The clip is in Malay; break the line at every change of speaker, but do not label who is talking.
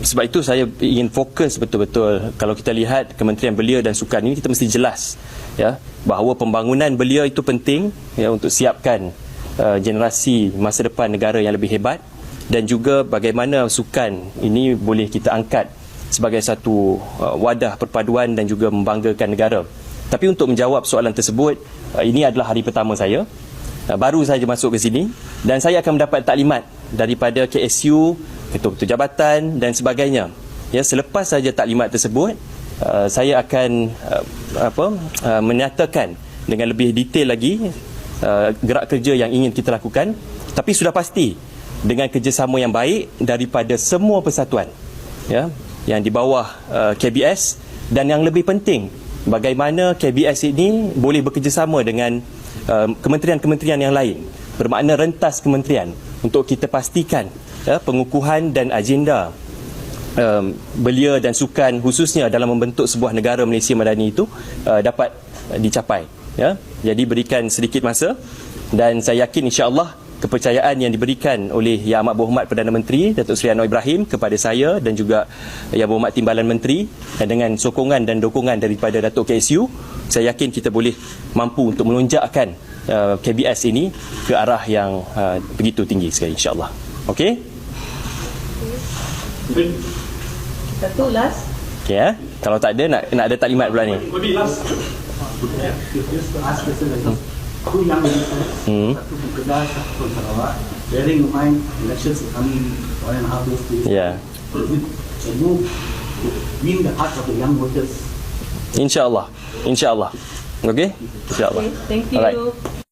sebab itu saya ingin fokus betul-betul. Kalau kita lihat Kementerian Belia dan Sukan ini, kita mesti jelas ya bahawa pembangunan belia itu penting ya untuk siapkan generasi masa depan negara yang lebih hebat, dan juga bagaimana sukan ini boleh kita angkat sebagai satu wadah perpaduan dan juga membanggakan negara. Tapi untuk menjawab soalan tersebut, ini adalah hari pertama saya, baru saja masuk ke sini, dan saya akan mendapat taklimat daripada KSU, ketua-ketua jabatan dan sebagainya. Ya, selepas saja taklimat tersebut, saya akan menyatakan dengan lebih detail lagi gerak kerja yang ingin kita lakukan. Tapi sudah pasti dengan kerjasama yang baik daripada semua persatuan ya yang di bawah KBS, dan yang lebih penting bagaimana KBS ini boleh bekerjasama dengan kementerian-kementerian yang lain, bermakna rentas kementerian, untuk kita pastikan pengukuhan dan agenda belia dan sukan khususnya dalam membentuk sebuah negara Malaysia Madani itu dapat dicapai ya. Jadi berikan sedikit masa, dan saya yakin insya-Allah kepercayaan yang diberikan oleh Yang Amat Berhormat Perdana Menteri Datuk Seri Anwar Ibrahim kepada saya dan juga Yang Berhormat Timbalan Menteri, dan dengan sokongan dan dukungan daripada Datuk KSU, saya yakin kita boleh mampu untuk melonjakkan KBS ini ke arah yang begitu tinggi sekali, insya-Allah. Okey?
Satu last.
Okey ya. Kalau tak ada nak ada taklimat pula ni.
Two young ministers, satu di Kedah, satu di Sarawak. Bearing in mind elections coming 1.5 years to
Ya.
can you win the hearts of the young voters?
Insya-Allah. Insya-Allah. Okey? Insya-Allah.
Okay, thank you.
Alright.